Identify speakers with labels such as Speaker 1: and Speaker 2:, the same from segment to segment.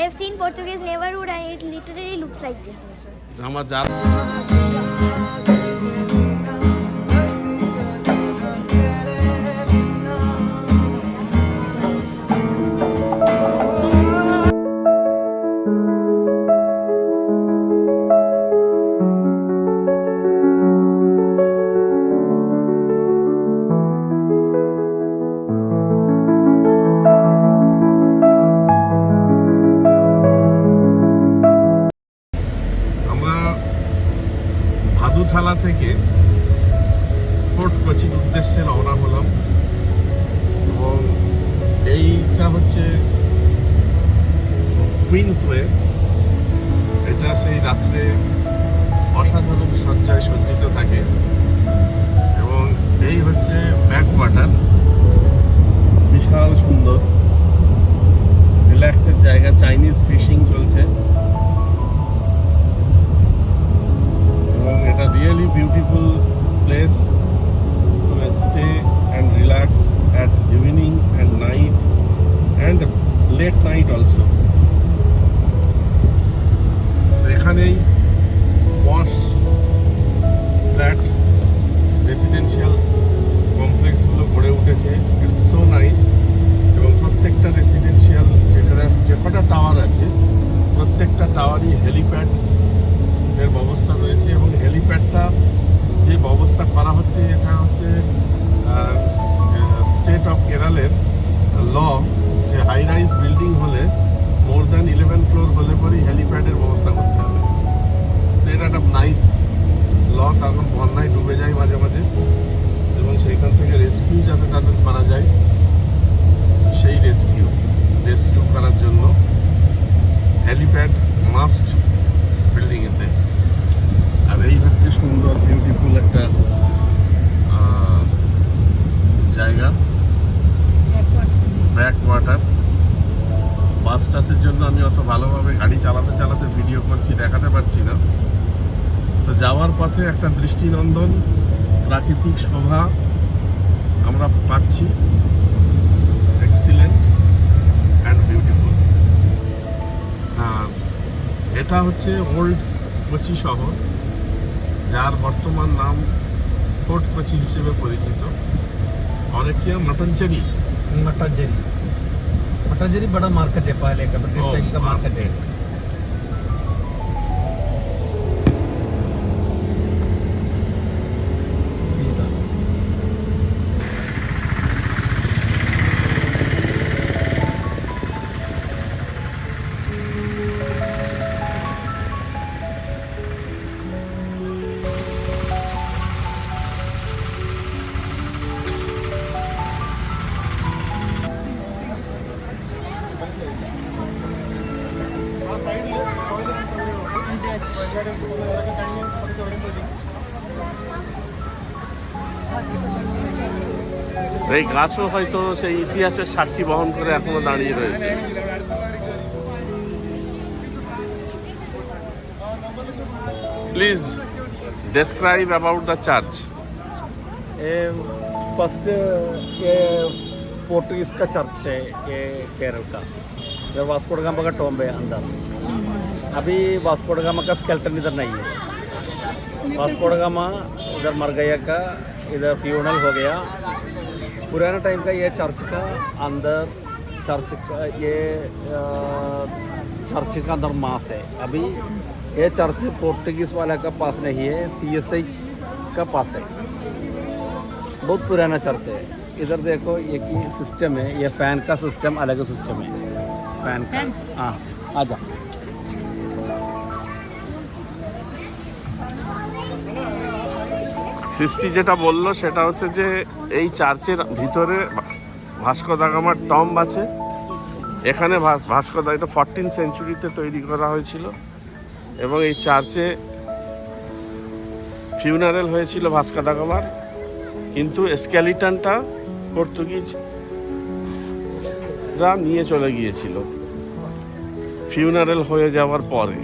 Speaker 1: have seen Portuguese neighborhood and it literally looks like this also.
Speaker 2: আমার যা ভাদুথালা থেকে fort কোচির উদ্দেশ্যে রওনা হলাম এবং এইটা হচ্ছে কুইন্সওয়ে। এটা সেই রাত্রে অসাধারণ সজ্জায় সজ্জিত থাকে এবং এই হচ্ছে ব্যাকওয়াটার, বিশাল সুন্দর রিল্যাক্সের জায়গা। চাইনিজ ফিশিং চলছে এবং এটা really beautiful place to stay and relax at evening and night and let night also. এখানেই পশ ফ্ল্যাট রেসিডেন্সিয়াল কমপ্লেক্সগুলো গড়ে উঠেছে। ইটস সো নাইস এবং প্রত্যেকটা রেসিডেন্সিয়াল যে কটা টাওয়ার আছে প্রত্যেকটা টাওয়ারই হেলিপ্যাড এর ব্যবস্থা রয়েছে এবং হেলিপ্যাডটা যে ব্যবস্থা করা হচ্ছে এটা হচ্ছে স্টেট অফ কেরালের ল, যে হাই রাইজ বিল্ডিং হলে মোর দ্যান 11 ফ্লোর হলে পরেই হেলিপ্যাডের ব্যবস্থা করতে হবে। তো এটা একটা নাইস ল, কারণ বন্যায় ডুবে যায় মাঝে মাঝে এবং সেইখান থেকে রেস্কিউ যাতে তাদের করা যায় সেই রেস্কিউ করার জন্য হেলিপ্যাড মাস্ট বিল্ডিংয়েতে। আর এই হচ্ছে সুন্দর বিউটিফুল একটা জায়গা, ব্যাকওয়াটার। বাস টাসের জন্য আমি অত ভালোভাবে গাড়ি চালাতে ভিডিও করছি, দেখাতে পারছি না। তো যাওয়ার পথে একটা দৃষ্টিনন্দন প্রাকৃতিক শোভা আমরা পাচ্ছি, এক্সিলেন্ট অ্যান্ড বিউটিফুল। এটা হচ্ছে ওল্ড কোচি শহর, যার বর্তমান নাম ফোর্ট কোচি হিসেবে পরিচিত। অনেকে মাটনচেরি
Speaker 3: बड़ा मार्केट है, पहले का ब्रिटिश टाइम का मार्केट है।
Speaker 2: এই গাছও হয়তো সেই ইতিহাসের সাক্ষী বহন করে এখনো দাঁড়িয়ে রয়েছে। Please describe about the church.
Speaker 3: First ये पोर्टुगीज का चर्च है, ये केरल का। इधर वास्को ड गामा का टॉम्ब है अंदर। अभी वास्को ड गामा का स्केल्टन इधर नहीं है। वास्को ड गामा इधर मर गया का, इधर फ्यूनल हो गया। पुराना टाइम का ये चर्च का अंदर, चर्च का ये चर्च का अंदर मास है। अभी ये चर्च पोर्टुगीज वाला का पास नहीं है, CSI का पास है। बहुत पुराना चर्च है। इधर देखो एक ही सिस्टम है, ये फैन का सिस्टम अलग सिस्टम है। फैन का हाँ आजा।
Speaker 2: সৃষ্টি যেটা বললো সেটা হচ্ছে যে এই চার্চের ভিতরে ভাস্কো দা গামার টম্ব আছে। এখানে ভাস্কো দা, এটা 14th সেঞ্চুরিতে তৈরি করা হয়েছিল এবং এই চার্চে ফিউনারেল হয়েছিল ভাস্কো দা গামার, কিন্তু স্কেলিটনটা পর্তুগিজরা নিয়ে চলে গিয়েছিল ফিউনারেল হয়ে যাওয়ার পরে।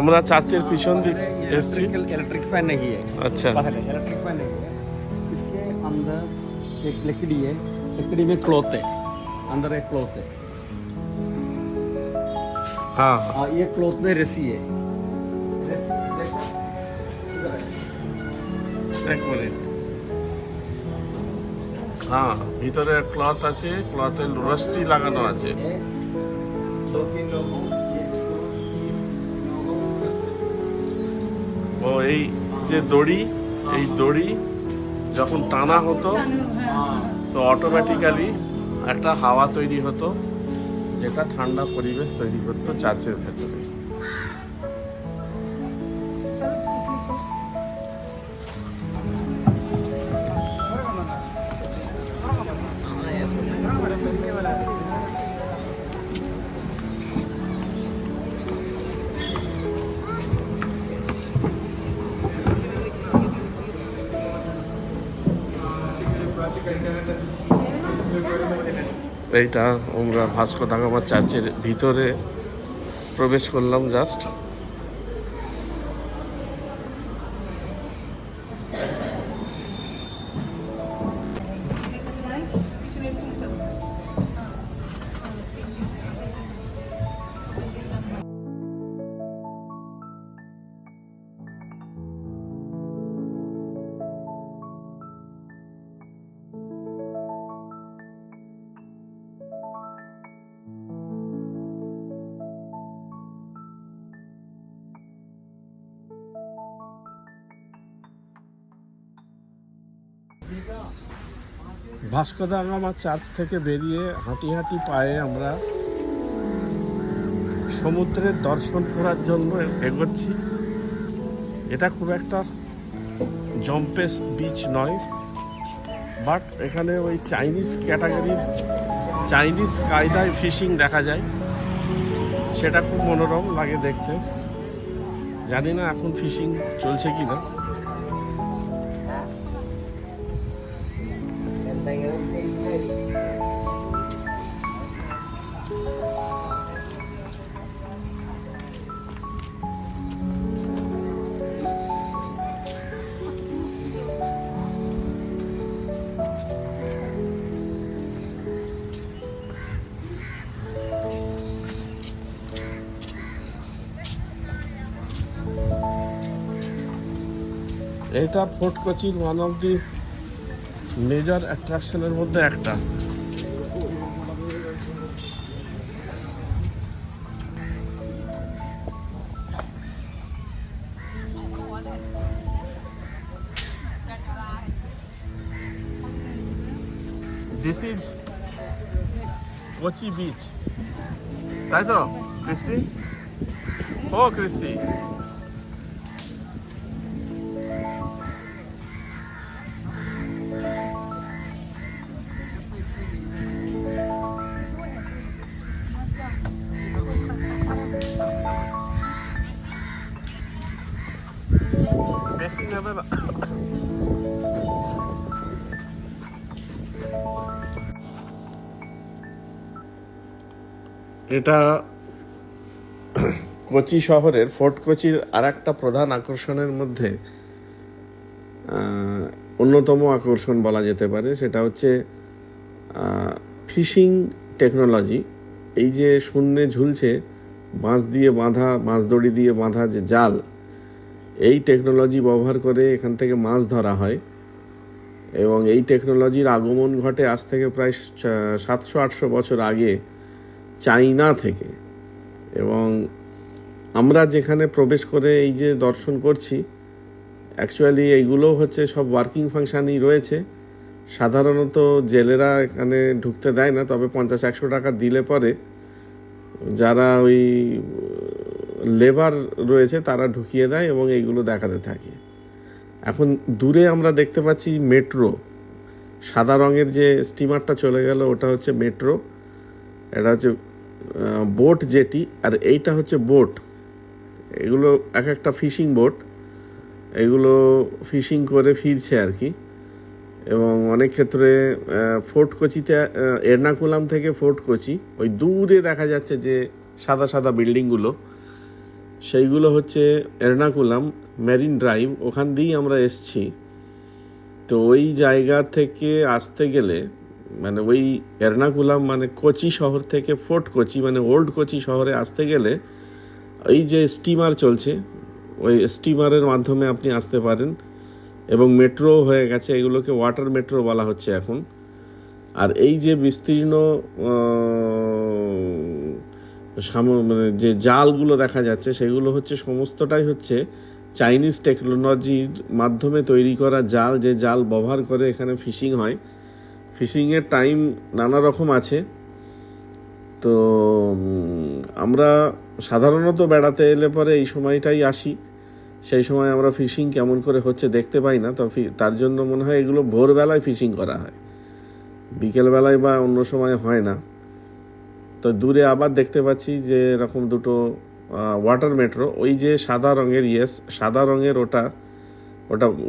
Speaker 2: আমরা চার্চের পিছন দিক এসেছি।
Speaker 3: इलेक्ट्रिक फैन नहीं है।
Speaker 2: अच्छा,
Speaker 3: पहले इलेक्ट्रिक फैन नहीं है। इसके अंदर एक लकड़ी है, लकड़ी में क्लॉथ है, अंदर एक क्लॉथ है।
Speaker 2: हाँ
Speaker 3: हाँ, ये क्लॉथ में रस्सी है। रस्सी देखो इधर है।
Speaker 2: এক মিনিট। হ্যাঁ, ভিতরে ক্লথ আছে, ক্লথে রশ্মি লাগানো আছে।
Speaker 3: ये 2-3 लोगों ये इसको
Speaker 2: ও এই যে দড়ি, এই দড়ি যখন টানা হতো তো অটোমেটিক্যালি একটা হাওয়া তৈরি হতো, যেটা ঠান্ডা পরিবেশ তৈরি করতো চার্চের ভেতরে। এইটা আমরা ভাস্কো দা গামা চার্চের ভিতরে প্রবেশ করলাম just. Vasco da Gama church থেকে বেরিয়ে হাঁটি হাঁটি পায়ে আমরা সমুদ্রের দর্শন করার জন্য এগোচ্ছি। এটা খুব একটা জম্পেস বিচ নয়, বাট এখানে ওই চাইনিজ ক্যাটাগরির চাইনিজ কায়দায় ফিশিং দেখা যায়, সেটা খুব মনোরম লাগে দেখতে। জানি না এখন ফিশিং চলছে কি না। এটা ফোর্ট কোচির ওয়ান অফ দি মেজর অ্যাট্রাকশনের মধ্যে একটা। দিস ইজ কোচি বিচ, তাই তো ক্রিস্টি? ও ক্রিস্টি, বেশি নেবে না। এটা কোচি শহরের ফোর্ট কোচির আর একটা প্রধান আকর্ষণের মধ্যে অন্যতম আকর্ষণ বলা যেতে পারে। সেটা হচ্ছে ফিশিং টেকনোলজি। এই যে শূন্যে ঝুলছে বাঁশ দিয়ে বাঁধা, বাঁশ দড়ি দিয়ে বাঁধা যে জাল, এই টেকনোলজি ব্যবহার করে এখান থেকে মাছ ধরা হয়। এবং এই টেকনোলজির আগমন ঘটে আজ থেকে প্রায় 700-800 বছর আগে চাইনা থেকে। এবং আমরা যেখানে প্রবেশ করে এই যে দর্শন করছি, অ্যাকচুয়ালি এইগুলো হচ্ছে সব ওয়ার্কিং ফাংশানই রয়েছে। সাধারণত জেলেরা এখানে ঢুকতে দেয় না, তবে 50-100 টাকা দিলে পরে যারা ওই লেবার রয়েছে তারা ঢুকিয়ে দেয় এবং এইগুলো দেখাতে থাকে। এখন দূরে আমরা দেখতে পাচ্ছি মেট্রো, সাদা রঙের যে স্টিমারটা চলে গেল ওটা হচ্ছে মেট্রো। এটা হচ্ছে বোট জেটি, আর এইটা হচ্ছে বোট। এগুলো এক একটা ফিশিং বোট, এগুলো ফিশিং করে ফিরছে আর কি। এবং অনেক ক্ষেত্রে ফোর্ট কোচিতে, এর্নাকুলাম থেকে ফোর্ট কোচি ওই দূরে দেখা যাচ্ছে যে সাদা সাদা বিল্ডিংগুলো, সেইগুলো হচ্ছে এর্নাকুলাম মেরিন ড্রাইভ, ওখান দিয়েই আমরা এসছি। তো তো ওই জায়গা থেকে আসতে গেলে মানে ওই এর্নাকুলাম মানে কোচি শহর থেকে ফোর্ট কোচি মানে ওল্ড কোচি শহরে আসতে গেলে এই যে স্টিমার চলছে ওই স্টিমারের মাধ্যমে আপনি আসতে পারেন, এবং মেট্রো হয়ে গেছে, এগুলোকে ওয়াটার মেট্রো বলা হচ্ছে এখন। আর এই যে বিস্তীর্ণ মানে যে জালগুলো দেখা যাচ্ছে সেগুলো হচ্ছে সমস্তটাই হচ্ছে চাইনিজ টেকনোলজির মাধ্যমে তৈরি করা জাল, যে জাল ব্যবহার করে এখানে ফিশিং হয়। ফিশিংয়ের টাইম নানা রকম আছে। তো আমরা সাধারণত বেড়াতে এলে পরে এই সময়টাই আসি, সেই সময় আমরা ফিশিং কেমন করে হচ্ছে দেখতে পাই না। তো তার জন্য মনে হয় এগুলো ভোরবেলায় ফিশিং করা হয়, বিকেলবেলায় বা অন্য সময় হয় না। তো দূরে আবার দেখতে পাচ্ছি যে এরকম দুটো ওয়াটার মেট্রো, ওই যে সাদা রঙের, সাদা রঙের ওটা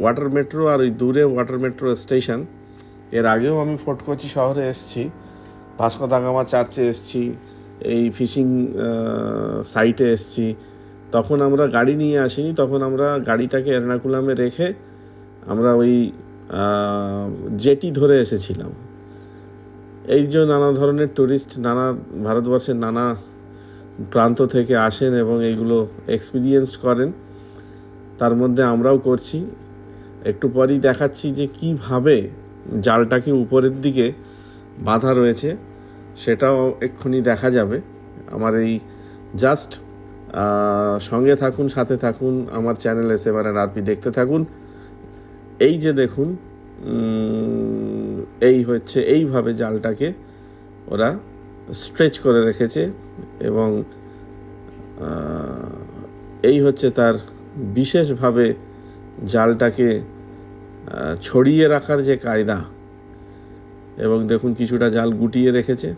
Speaker 2: ওয়াটার মেট্রো, আর ওই দূরে ওয়াটার মেট্রো স্টেশন। এর আগেও আমি ফোর্ট কোচি শহরে এসেছি, ভাস্কো দা গামা চার্চে এসেছি, এই ফিশিং সাইটে এসেছি। তখন আমরা গাড়ি নিয়ে আসিনি, তখন আমরা গাড়িটাকে এর্নাকুলামে রেখে আমরা ওই জেটি ধরে এসেছিলাম। এই যে নানা ধরনের ট্যুরিস্ট নানা ভারতবর্ষের নানা প্রান্ত থেকে আসেন এবং এইগুলো এক্সপিরিয়েন্স করেন, তার মধ্যে আমরাও করছি। একটু পরেই দেখাচ্ছি যে কিভাবে জালটাকে উপরের দিকে বাঁধা রয়েছে, সেটাও এক্ষুনি দেখা যাবে। আমার এই জাস্ট সঙ্গে থাকুন, সাথে থাকুন, আমার চ্যানেল SMR&RP দেখতে থাকুন। এই যে দেখুন, এই হচ্ছে এইভাবে জালটাকে ওরা স্ট্রেচ করে রেখেছে, এবং এই হচ্ছে তার বিশেষভাবে জালটাকে ছড়িয়ে রাখার যে কায়দা। এবং দেখুন কিছুটা জাল গুটিয়ে রেখেছে।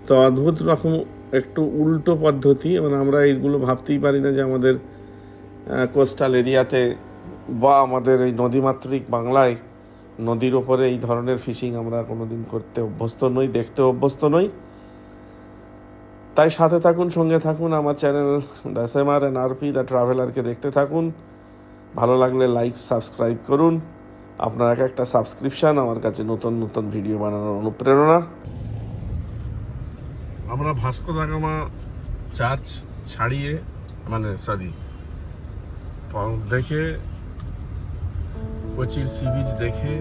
Speaker 2: তো অদ্ভুত রকম একটু উল্টো পদ্ধতি, মানে আমরা এইগুলো ভাবতেই পারি না যে আমাদের কোস্টাল এরিয়াতে বা আমাদের এই নদীমাতৃক বাংলায় নদীর ওপরে এই ধরনের ফিশিং আমরা কোনোদিন করতে অভ্যস্ত নই, দেখতে অভ্যস্ত নই। তাই সাথে থাকুন, সঙ্গে থাকুন, আমার চ্যানেল দ্য SMR&RP দ্য ট্রাভেলারকে দেখতে থাকুন। ভালো লাগলে লাইক, সাবস্ক্রাইব করুন। আপনার একটা সাবস্ক্রিপশান আমার কাছে নতুন নতুন ভিডিও বানানোর অনুপ্রেরণা। আমরা ভাস্কো দা গামা চার্চ ছাড়িয়ে দেখে, কোচির সি বিচ দেখে,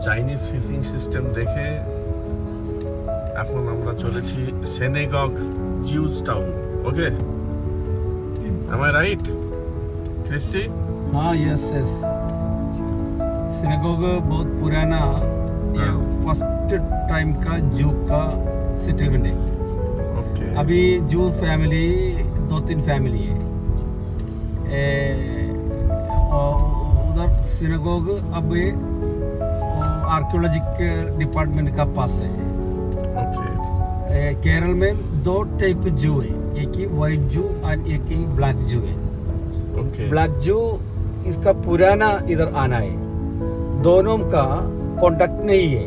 Speaker 2: চাইনিজ ফিশিং সিস্টেম দেখে এখন আমরা চলেছি synagogue Jews town. Okay, am I right, Christy?
Speaker 3: हाँ, यस। सिनेगोग बहुत पुराना, ये फर्स्ट टाइम का जू का सेटलमेंट है।
Speaker 2: ओके।
Speaker 3: अभी जू फैमिली 2-3 फैमिली है। उधर सिनेगोग अब आर्कियोलॉजिकल डिपार्टमेंट का पास है।
Speaker 2: ओके।
Speaker 3: केरल में 2 टाइप जू है, एक ही वाइट जू और एक ही ब्लैक जू है।
Speaker 2: ओके।
Speaker 3: ब्लैक जू इसका पुराना इधर आना है, दोनों का कॉन्टेक्ट नहीं है।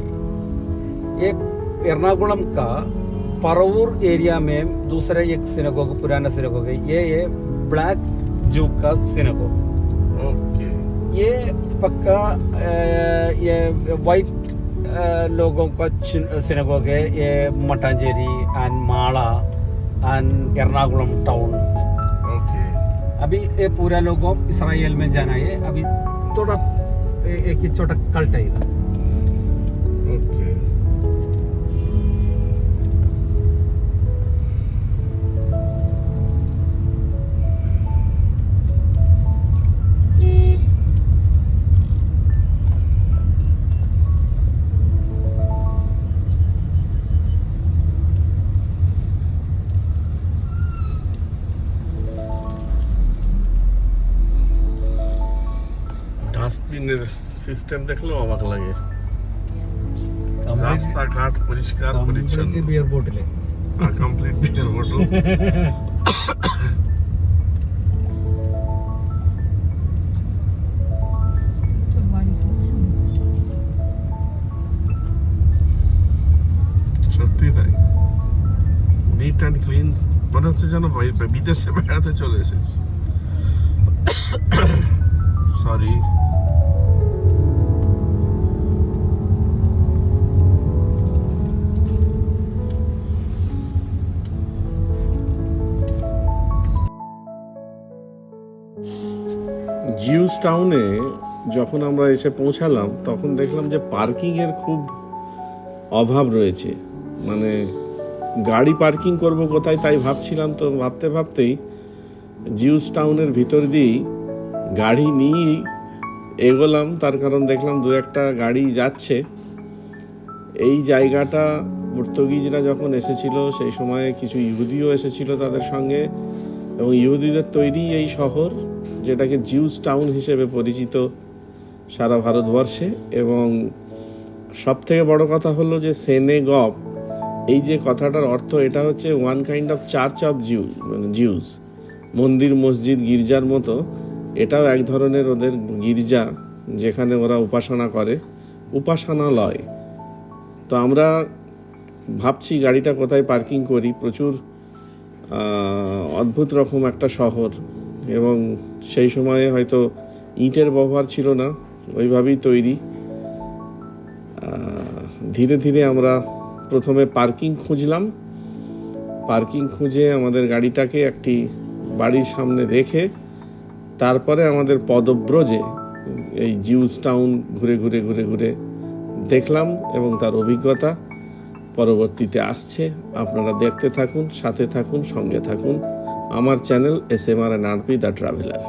Speaker 3: एक एर्नाकुलम का परवूर एरिया में दूसरा एक सिनेगोग, पुराना सिनेगोग है, ये ब्लैक जू का सिनेगोग।
Speaker 2: ओके।
Speaker 3: ये पक्का ये वाइट लोगों का सिनेगोग है, ये Mattancherry and Mala and Ernakulam town.
Speaker 2: Okay.
Speaker 3: अभी ये पूरा लोगों इसराइल में जाना है। अभी थोड़ा एक ही छोटा कल्ट है इधर।
Speaker 2: ओके। ডাস্টবিনের সিস্টেম দেখলেও অবাক লাগে। রাস্তাঘাট পরিষ্কার পরিচ্ছন্ন।
Speaker 3: বিয়ার বোতলে
Speaker 2: কমপ্লিট বিয়ার বোতল। সত্যি তাই, নিট অ্যান্ড ক্লিন, মনে হচ্ছে যেন বিদেশে বেড়াতে চলে এসেছি। সরি। জিউস টাউনে যখন আমরা এসে পৌঁছালাম তখন দেখলাম যে পার্কিংয়ের খুব অভাব রয়েছে। মানে গাড়ি পার্কিং করব কোথায় তাই ভাবছিলাম, তো ভাবতে ভাবতেই জিউস টাউনের ভিতর দিয়েই গাড়ি নিয়েই এগোলাম। তার কারণ দেখলাম দু একটা গাড়ি যাচ্ছে। এই জায়গাটা পর্তুগিজরা যখন এসেছিল সেই সময়ে কিছু ইহুদিও এসেছিল তাদের সঙ্গে, এবং ইহুদিদের তৈরি এই শহর যেটাকে জিউস টাউন হিসেবে পরিচিত সারা ভারতবর্ষে। এবং সব থেকে বড় কথা হলো যে সেনেগগ, এই যে কথাটার অর্থ এটা হচ্ছে one kind of church of Jews, মন্দির মসজিদ গির্জার মতো। এটাও এক ধরনের ওদের গির্জা যেখানে ওরা উপাসনা করে, উপাসনালয়। তো আমরা ভাবছি গাড়িটা কোথায় পার্কিং করি। প্রচুর অদ্ভুত রকম একটা শহর, এবং সেই সময়ে হয়তো ইটের ব্যবহার ছিল না, ওইভাবেই তৈরি। ধীরে ধীরে আমরা প্রথমে পার্কিং খুঁজলাম। পার্কিং খুঁজে আমাদের গাড়িটাকে একটি বাড়ির সামনে রেখে তারপরে আমাদের পদব্রজে এই জিউস টাউন ঘুরে ঘুরে ঘুরে ঘুরে দেখলাম, এবং তার অভিজ্ঞতা পরবর্তীতে আসছে। আপনারা দেখতে থাকুন, সাথে থাকুন, সঙ্গে থাকুন। আমার চ্যানেল SMR&RP দ্য ট্রাভেলার।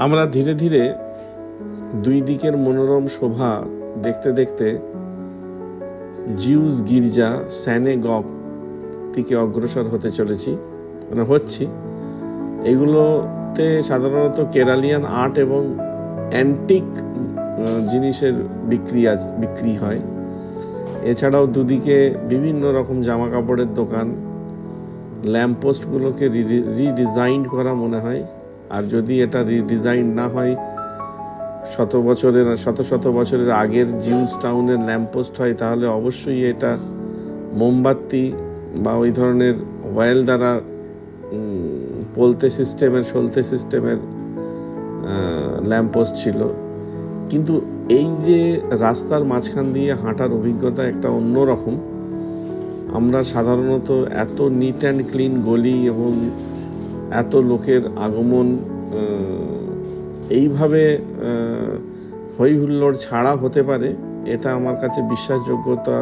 Speaker 2: আমরা ধীরে ধীরে দুই দিকের মনোরম শোভা দেখতে দেখতে জিউস গির্জা সেনেগগ দিকে অগ্রসর হতে চলেছি, হচ্ছি। এগুলোতে সাধারণত কেরালিয়ান আর্ট এবং অ্যান্টিক জিনিসের বিক্রি হয়। এছাড়াও দুদিকে বিভিন্ন রকম জামা কাপড়ের দোকান, ল্যাম্পপোস্টগুলোকে রিডিজাইন করা মনে হয়। আর যদি এটা রিডিজাইন না হয়, শত শত বছরের আগের জিউস টাউনের ল্যাম্পপোস্ট হয়, তাহলে অবশ্যই এটা মোমবাতি বা ওই ধরনের অয়েল দ্বারা সলতে সিস্টেমের ল্যাম্পপোস্ট ছিল। কিন্তু এই যে রাস্তার মাঝখান দিয়ে হাঁটার অভিজ্ঞতা একটা অন্যরকম। আমরা সাধারণত এত নিট অ্যান্ড ক্লিন গলি এবং এত লোকের আগমন এইভাবে হই হুল্লোড় ছাড়া হতে পারে, এটা আমার কাছে বিশ্বাসযোগ্যতা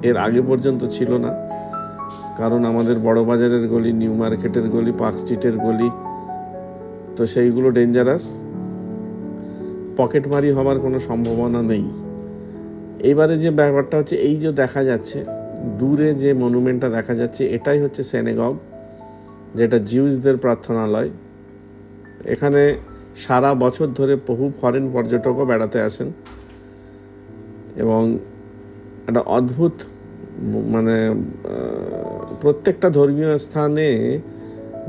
Speaker 2: এর আগে পর্যন্ত ছিল না। কারণ আমাদের বড় বাজারের গলি, নিউ মার্কেটের গলি, পার্ক স্ট্রিটের গলি, তো সেইগুলো ডেঞ্জারাস, পকেটমারি হওয়ার কোনো সম্ভাবনা নেই। এইবারে যে ব্যাপারটা হচ্ছে, এই যে দেখা যাচ্ছে দূরে যে মনুমেন্টটা দেখা যাচ্ছে, এটাই হচ্ছে সেনেগগ, যেটা জিউসদের প্রার্থনালয়। এখানে সারা বছর ধরে বহু ফরেন পর্যটকও বেড়াতে আসেন, এবং একটা অদ্ভুত প্রত্যেকটা ধর্মীয় স্থানে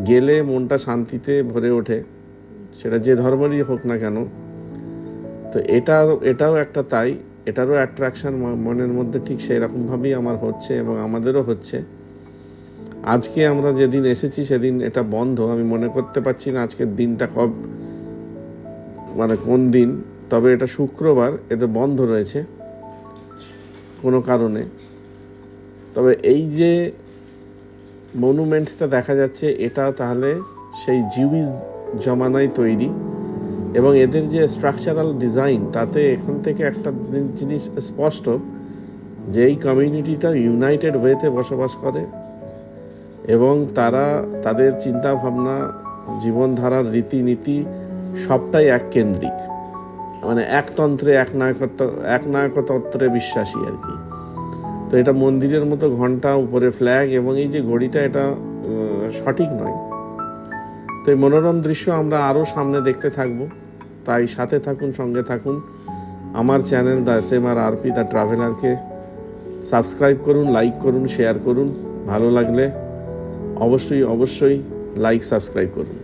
Speaker 2: গেলে মনটা শান্তিতে ভরে ওঠে, সেটা যে ধর্মেরই হোক না কেন। তো এটাও একটা তাই, এটারও অ্যাট্রাকশন মনের মধ্যে ঠিক সেই রকমভাবেই আমার হচ্ছে, এবং আমাদেরও হচ্ছে। আজকে আমরা যেদিন এসেছি সেদিন এটা বন্ধ। আমি মনে করতে পারছি না আজকের দিনটা কোন দিন, তবে এটা শুক্রবার, এতে বন্ধ রয়েছে কোনো কারণে। তবে এই যে মনুমেন্টটা দেখা যাচ্ছে, এটা তাহলে সেই জিউস জমানায় তৈরি, এবং এদের যে স্ট্রাকচারাল ডিজাইন, তাতে এখান থেকে একটা জিনিস স্পষ্ট যে এই কমিউনিটিটা ইউনাইটেড ওয়েতে বসবাস করে, এবং তারা তাদের চিন্তা ভাবনা, জীবনধারার রীতিনীতি সবটাই এককেন্দ্রিক, একতন্ত্রে একনায়কতন্ত্রে বিশ্বাসী আর কি। তো এটা মন্দিরের মতো ঘন্টা, উপরে ফ্ল্যাগ, এবং এই যে ঘড়িটা, এটা সঠিক নয়। তো এই মনোরম দৃশ্য আমরা আরও সামনে দেখতে থাকবো, তাই সাথে থাকুন, সঙ্গে থাকুন। আমার চ্যানেল দ্য SMR&RP দ্য ট্রাভেলারকে সাবস্ক্রাইব করুন, লাইক করুন, শেয়ার করুন। ভালো লাগলে অবশ্যই লাইক, সাবস্ক্রাইব করুন।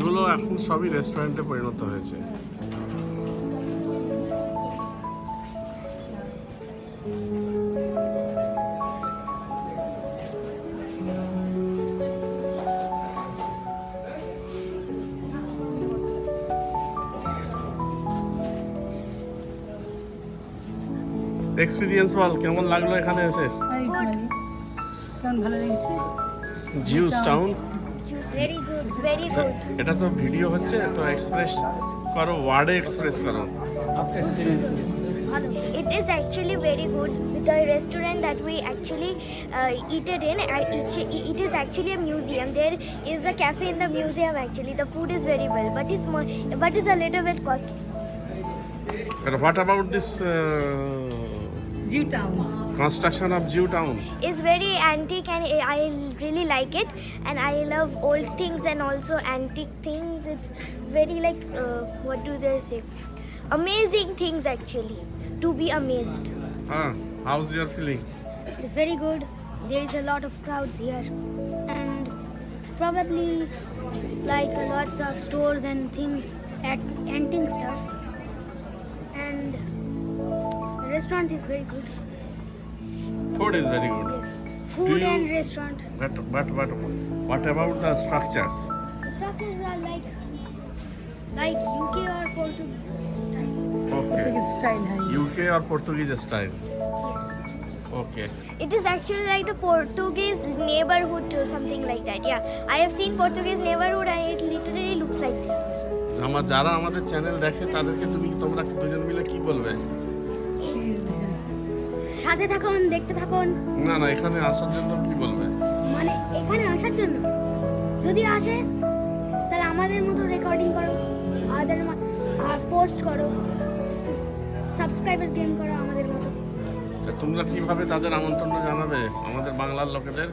Speaker 2: এগুলো এখন সবই রেস্টুরেন্টে পরিণত হয়েছে। এক্সপিরিয়েন্স বল, কেমন লাগলো এখানে এসে?
Speaker 4: কেমন ভালো লেগেছে?
Speaker 2: Jews town.
Speaker 1: Very good, very good.
Speaker 2: এটা তো ভিডিও হচ্ছে, তো এক্সপ্রেস করো, ওয়ার্ডে এক্সপ্রেস করো।
Speaker 3: आपका experience
Speaker 1: It is actually very good. The restaurant that we actually eat it in, it is actually a museum. There is a cafe in the museum actually. The food is very well, but it's a little bit costly.
Speaker 2: But what about this
Speaker 4: Jew town
Speaker 2: construction of Jew Town?
Speaker 1: It's very antique and I really like it, and I love old things and also antique things. It's very like what do they say? Amazing things actually. To be amazed.
Speaker 2: How's your feeling?
Speaker 1: It's very good. There is a lot of crowds here, and probably like lots of stores and things, antique stuff. And the restaurant is very good.
Speaker 2: Food is very good.
Speaker 1: Yes, food
Speaker 2: Do you-
Speaker 1: and restaurant.
Speaker 2: But what about the structures?
Speaker 1: The structures are like UK or Portuguese style.
Speaker 2: Okay.
Speaker 4: Style হয়
Speaker 2: UK or Portuguese style?
Speaker 1: Yes.
Speaker 2: Okay.
Speaker 1: It is actually like the Portuguese neighborhood or something like that. Yeah, I have seen Portuguese neighborhood and it literally looks like this also.
Speaker 2: যারা আমাদের channel দেখে তাদেরকে তোমরা দুজন মিলে কি বলবে?
Speaker 4: Please
Speaker 1: সাথে থাকুন, দেখতে থাকুন।
Speaker 2: না এখানে আসার জন্য কি বলবে?
Speaker 1: মানে এখানে আসার জন্য যদি আসে তাহলে আমাদের মতো রেকর্ডিং করো, আর পোস্ট করো, সাবস্ক্রাইবার্স গেইন করো আমাদের মতো।
Speaker 2: তা তোমরা কিভাবে তাদের আমন্ত্রণ জানাবে আমাদের বাংলার লোকেদের?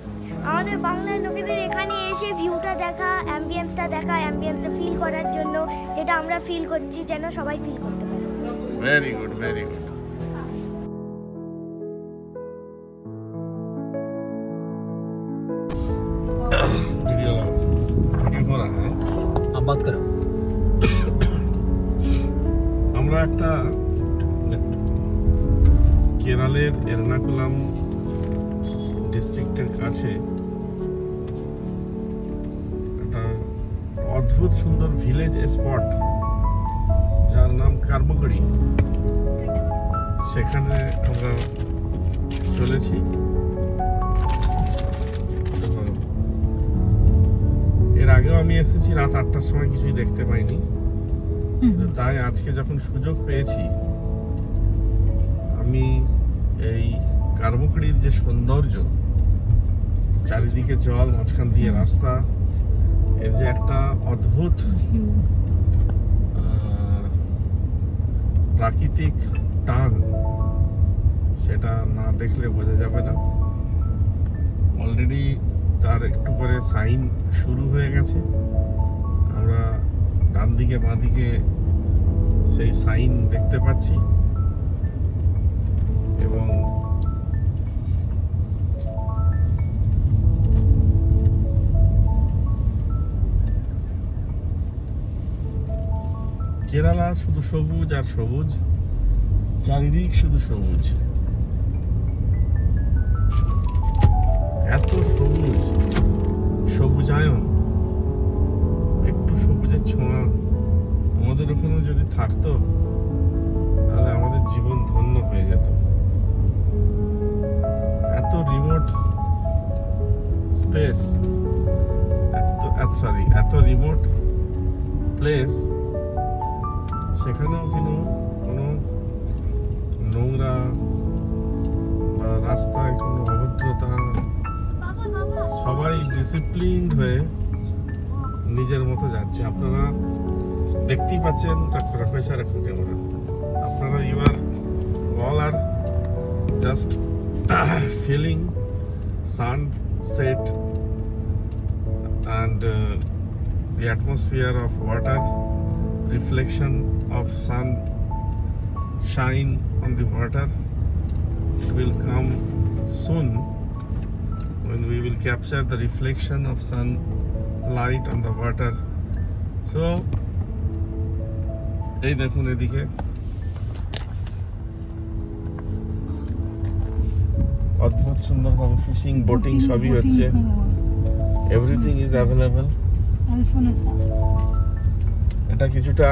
Speaker 1: আমাদের বাংলার লোকেদের এখানে এসে ভিউটা দেখা, অ্যাম্বিয়েন্সটা দেখা, অ্যাম্বিয়েন্সটা ফিল করার জন্য, যেটা আমরা ফিল করছি যেন সবাই ফিল করতে পারে।
Speaker 2: Very good, very good. Video করা হয়।
Speaker 3: आप बात करो
Speaker 2: আমরা একটা কেরালের এর্নাকুলাম ডিস্ট্রিক্টের কাছে একটা অদ্ভুত সুন্দর ভিলেজ স্পট যার নাম কার্বকড়ি, সেখানে আমরা চলেছি। তো এর আগেও আমি এসেছি রাত 8টার সময়, কিছুই দেখতে পাইনি। তাই আজকে যখন সুযোগ পেয়েছি, আমি এই কার্বকড়ির যে সৌন্দর্য, চারিদিকে জল, মাঝখান দিয়ে রাস্তা, এর যে একটা অদ্ভুত প্রাকৃতিক টান, সেটা না দেখলে বোঝা যাবে না। অলরেডি তার একটু করে সাইন শুরু হয়ে গেছে। আমরা ডান দিকে বাঁ দিকে সেই সাইন দেখতে পাচ্ছি, এবং কেরালা শুধু সবুজ আর সবুজ, চারিদিক শুধু সবুজ, এত সবুজ, সবুজায়ন, একটু সবুজের ছোঁয়া আমাদের ওখানে যদি থাকতো তাহলে আমাদের জীবন ধন্য হয়ে যেত। এত রিমোট স্পেস, এত রিমোট প্লেস, সেখানেও কিন্তু কোনো নোংরা বা রাস্তায় কোনো অভদ্রতা, সবাই ডিসিপ্লিনড হয়ে নিজের মতো যাচ্ছে। আপনারা দেখতেই পাচ্ছেন, রাখো ক্যামেরা, আপনারা all are just feeling sunset and the atmosphere of water, reflection of sun shine on the water. It will come soon when we will capture the reflection of sunlight on the water so এই দেখুন এদিকে অদ্ভুত সুন্দরভাবে fishing boating সবই হচ্ছে, everything is available.
Speaker 4: আলফোনেসা
Speaker 2: এটা কিছুটা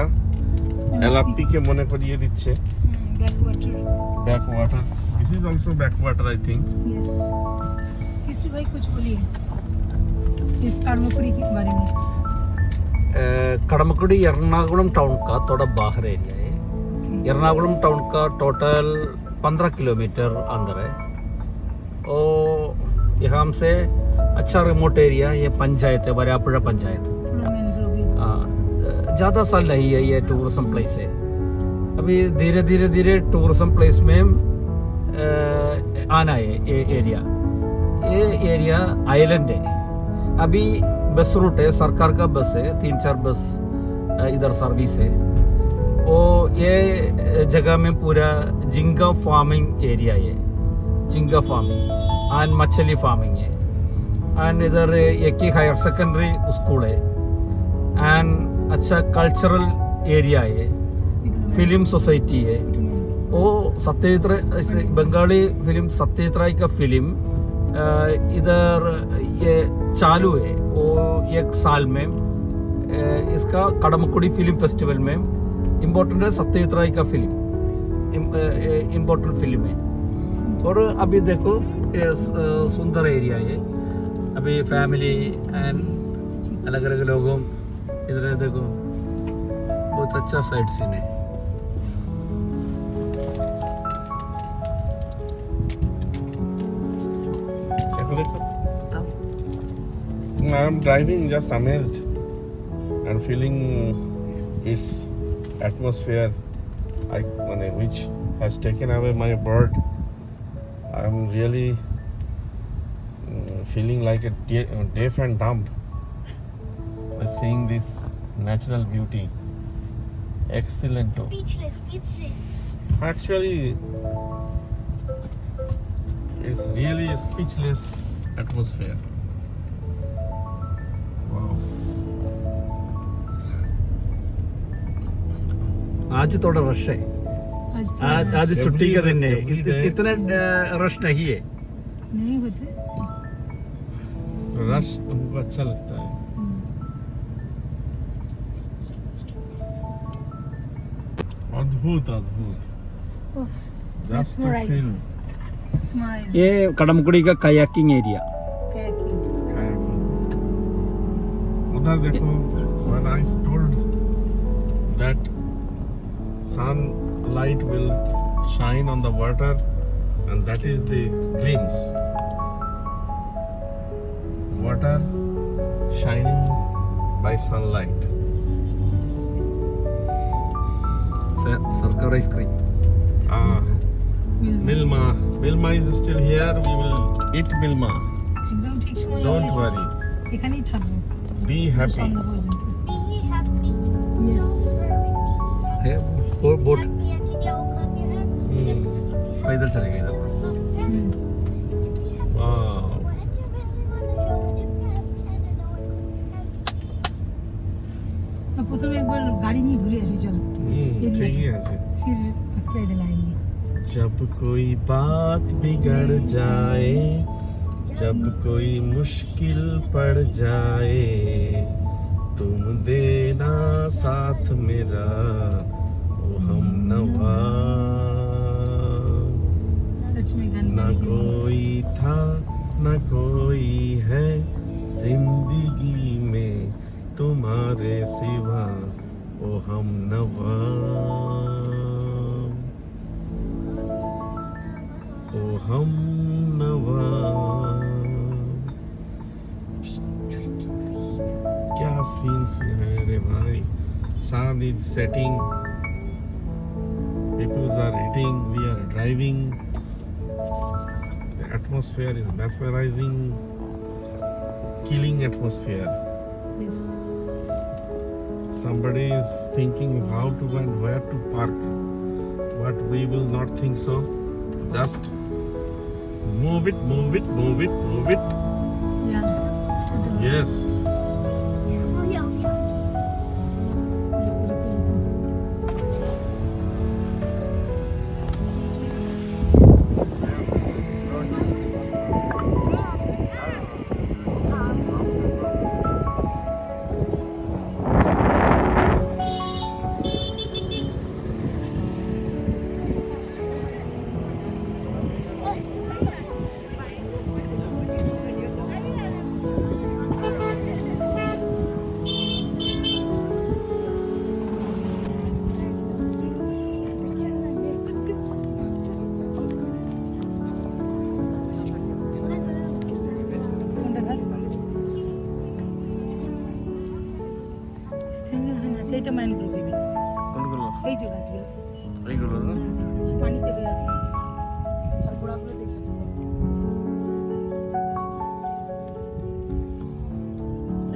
Speaker 2: এলাপ্পিকে মনে করিয়ে দিচ্ছে,
Speaker 4: back water.
Speaker 2: Back water. This is also back water I think.
Speaker 4: Yes किसी भाई कुछ बोलिए इस कर्मपुरी के बारे में।
Speaker 3: कड़मकुड़ी एर्नाकुलम टाउन का थोड़ा बाहर एरिया है। एर्नाकुलम टाउन का टोटल 15 किलोमीटर अंदर है और यहाँ से अच्छा रिमोट एरिया, ये पंचायत है, वरापुरा पंचायत।
Speaker 4: थोड़ा मैंग्रोव है।
Speaker 3: ज़्यादा साल नहीं है, ये टूरिज्म प्लेस है। अभी धीरे धीरे टूरिज्म प्लेस में आना है ये एरिया आइलैंड है। अभी बस रूट है, सरकार का बस है, 3-4 बस इधर सर्विस है। और ये जगह में पूरा झींगा फार्मिंग एरिया है, झींगा फार्मिंग एंड मछली फार्मिंग है। एंड इधर एक ही हायर सेकेंडरी स्कूल है एंड अच्छा कल्चरल एरिया है, फिल्म सोसाइटी है। वो सत्यजित राय, बंगाली फिल्म सत्यजित राय का फिल्म इधर ये चालू है। वो 1 साल में इसका कड़मकुड़ी फिल्म फेस्टिवल में इम्पोर्टेंट है, सत्यजित राय का फिल्म इम्पोर्टेंट फिल्म है। और अभी देखो ये सुंदर एरिया है, अभी फैमिली एंड अलग अलग लोगों इधर देखो, बहुत अच्छा साइड सीन है।
Speaker 2: I am driving just amazed and feeling its atmosphere, which has taken away my bird. I am really feeling like a deaf and dumb by seeing this natural beauty. Excellent.
Speaker 1: Speechless.
Speaker 2: Actually, it's really a speechless atmosphere. Wow.
Speaker 3: आज थोड़ा rush है, आज छुट्टी का दिन है,
Speaker 2: every day.
Speaker 3: इतना rush नहीं है।
Speaker 4: नहीं होते।
Speaker 2: रश हमको अच्छा लगता है। अद्भुत अद्भुत। Just to
Speaker 4: Mesmerize.
Speaker 2: feel
Speaker 4: Mesmerize.
Speaker 3: ये कड़मकुड़ी का कायाकिंग एरिया।
Speaker 4: Kayaking.
Speaker 2: kayaking. उधर देखो, when I told that sunlight will shine on the water and that is the glimpse. Water shining by sunlight.
Speaker 3: सरकार ice cream.
Speaker 2: Milma is still here. We will eat Milma.
Speaker 4: একদম ঠিক সময়
Speaker 2: Don't
Speaker 4: আমরা
Speaker 2: worry.
Speaker 4: এসেছি। এখানেই থাকবো
Speaker 2: Be happy.
Speaker 4: সন্ধ্যা পর্যন্ত।
Speaker 1: Be happy.
Speaker 4: Yes.
Speaker 3: है boat
Speaker 1: Happy and India will clap your hands.
Speaker 3: पैदल चलेगा इधर।
Speaker 2: Wow.
Speaker 4: প্রথমে একবার গাড়ি নিয়ে ঘুরে আসি চলো,
Speaker 2: ঠিকই আছে।
Speaker 4: फिर पैदल आएंगे।
Speaker 2: जब कोई बात बिगड़ जाए, जब कोई मुश्किल पड़ जाए, तुम देना साथ मेरा ओ हम नवा।
Speaker 4: सच में गाने
Speaker 2: न कोई था न कोई है जिंदगी में तुम्हारे सिवा ओ हम नवा, ओ हम नवा। क्या सीन्स है रे भाई। sun is setting, people are eating, we are driving. The atmosphere is mesmerizing, killing atmosphere.
Speaker 4: Yes.
Speaker 2: Somebody is thinking how to and where to park, but we will not think so. Just move it, move it, move it, move it.
Speaker 4: Yeah.
Speaker 2: Yes.
Speaker 1: Oh, yeah.
Speaker 4: এটা mangrove এগুলো,
Speaker 2: কোনগুলো?
Speaker 4: এই যে গাছগুলো
Speaker 2: এইগুলো না?
Speaker 4: পানিতে হয়ে আছে, আর গোড়াগুলো দেখতে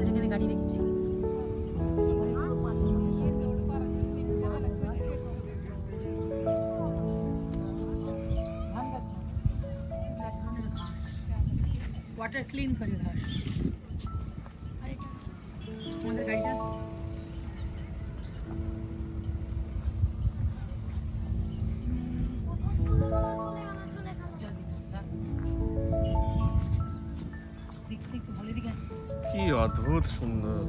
Speaker 4: যেখানে গাড়ি রেখেছি। ওয়াটার ক্লিন করে ঘাস। আমাদের গাড়িটা দেখতে একটু ভালো দিকে
Speaker 2: কি অদ্ভুত সুন্দর।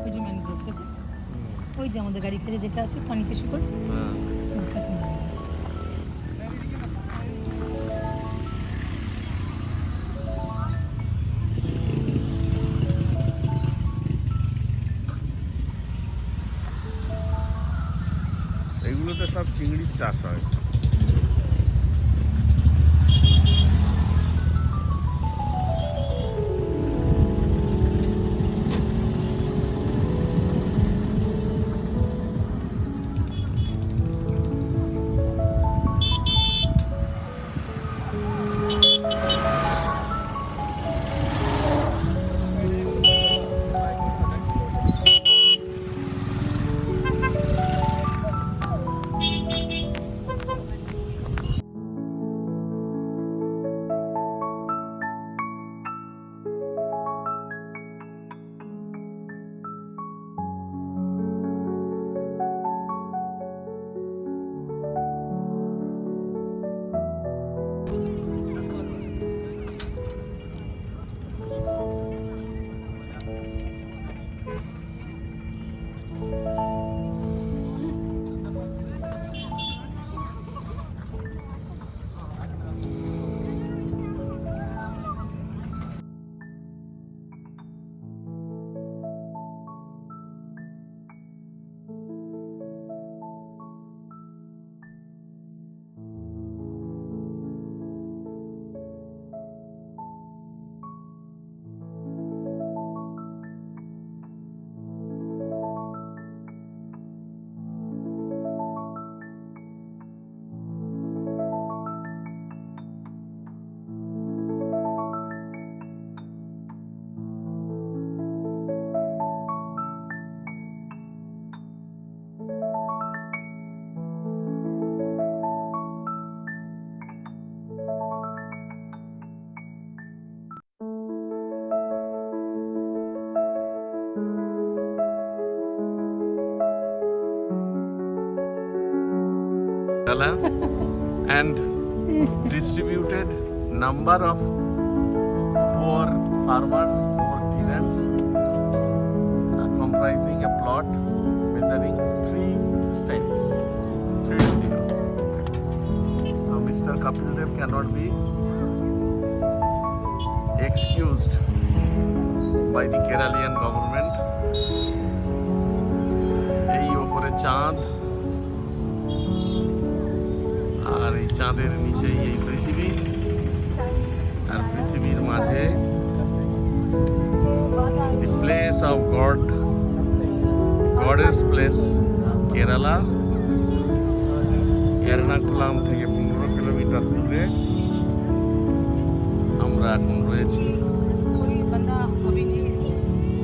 Speaker 4: ওই যে ম্যানগ্রোভ থেকে ওই যে আমাদের গাড়ি ফেলে যেটা আছে পানিতে শিকড়
Speaker 2: হ্যাঁ। এগুলোতে সব চিংড়ির চাষ হয়। And distributed number of poor farmers, poor tenants, comprising a plot measuring 3 cents, 30. So Mr. Kapil Dev cannot be excused by the Keralian government. এই ওপরে চাঁদ, আর এই চাঁদের নিচেই এই পৃথিবী, আর পৃথিবীর মাঝে the place of God, Goddess place, Kerala. Ernakulam থেকে 15 কিলোমিটার দূরে আমরা এখন রয়েছি।
Speaker 4: कोई बंदा अभी नहीं,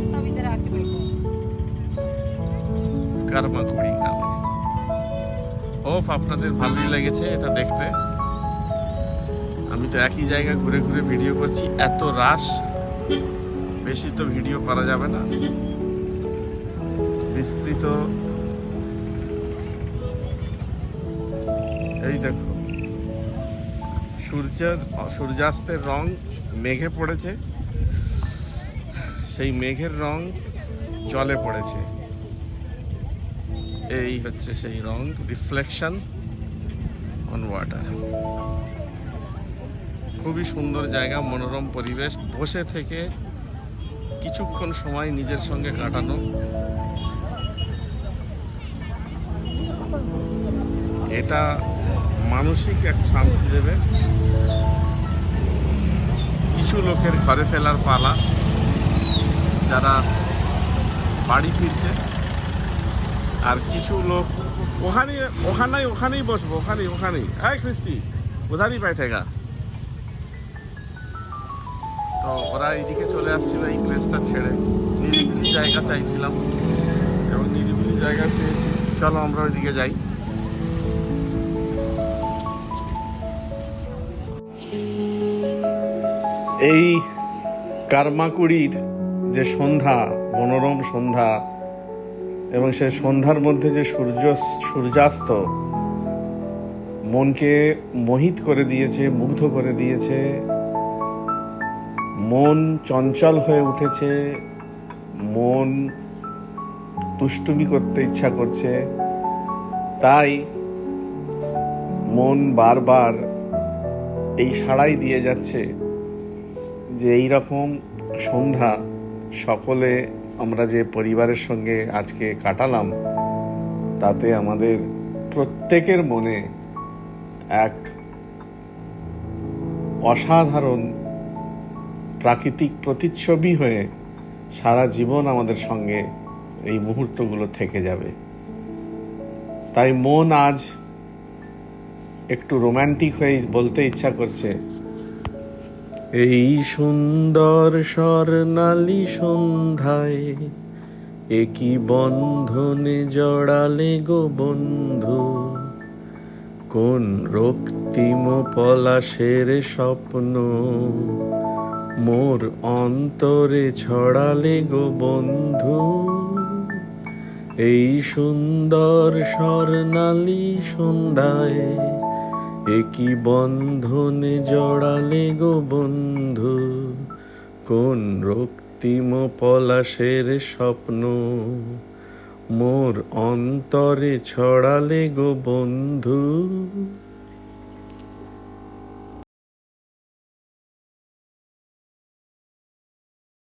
Speaker 4: सब इधर आके बैठे हैं।
Speaker 2: কারমাকুড়ি গ্রামে। ওফ, আপনাদের ভালোই লেগেছে এটা দেখতে। আমি তো একই জায়গা ঘুরে ঘুরে ভিডিও করছি, এত রাশ, বেশি তো ভিডিও করা যাবে না। বিস্তৃত এই দেখো, সূর্যাস্তের রং মেঘে পড়েছে, সেই মেঘের রং জলে পড়েছে। এই হচ্ছে সেই রং, রিফ্লেকশন অন ওয়াটার। খুবই সুন্দর জায়গা, মনোরম পরিবেশ, বসে থেকে কিছুক্ষণ সময় নিজের সঙ্গে কাটানো। এটা মানসিক এক শান্তি দেবে। কিছু লোকের ঘরে ফেরার পালা, যারা বাড়ি ফিরছে আর কিছু লোক ওখানেই বসবো, ওখানেই এই খ্রিস্টি উধারই बैठेगा। তো ওরা এইদিকে চলে আসছিল এই প্লেসটা ছেড়ে। নিরিবিলি জায়গা চাইছিলাম এবং নিরিবিলি জায়গা পেয়েছি। চলো আমরা ওইদিকে যাই। এই কারমাকুড়ির যে সন্ধ্যা, মনোরম সন্ধ্যা, এবং সেই সন্ধ্যার মধ্যে যে সূর্যাস্ত মনকে মোহিত করে দিয়েছে, মুগ্ধ করে দিয়েছে। মন চঞ্চল হয়ে উঠেছে, মন দুষ্টুমি করতে ইচ্ছা করছে। তাই মন বারবার এই সাড়াই দিয়ে যাচ্ছে যে এই রকম সন্ধ্যা সকলে আমরা যে পরিবারের সঙ্গে আজকে কাটালাম, তাতে আমাদের প্রত্যেকের মনে এক অসাধারণ প্রাকৃতিক প্রতিচ্ছবি হয়ে সারা জীবন আমাদের সঙ্গে এই মুহূর্তগুলো থেকে যাবে। তাই মন আজ একটু রোম্যান্টিক হয়ে বলতে ইচ্ছা করছে, এই সুন্দর স্বর্ণালী সন্ধ্যায় একই বন্ধনে জড়ালে গো বন্ধু, কোন রক্তিম পলাশের স্বপ্ন মোর অন্তরে ছড়ালে গো বন্ধু। এই সুন্দর স্বর্ণালী সন্ধ্যায় একই বন্ধনে জড়ালে গো বন্ধু, কোন রক্তিম পলাশের স্বপ্ন মোর অন্তরে ছড়ালে গো বন্ধু।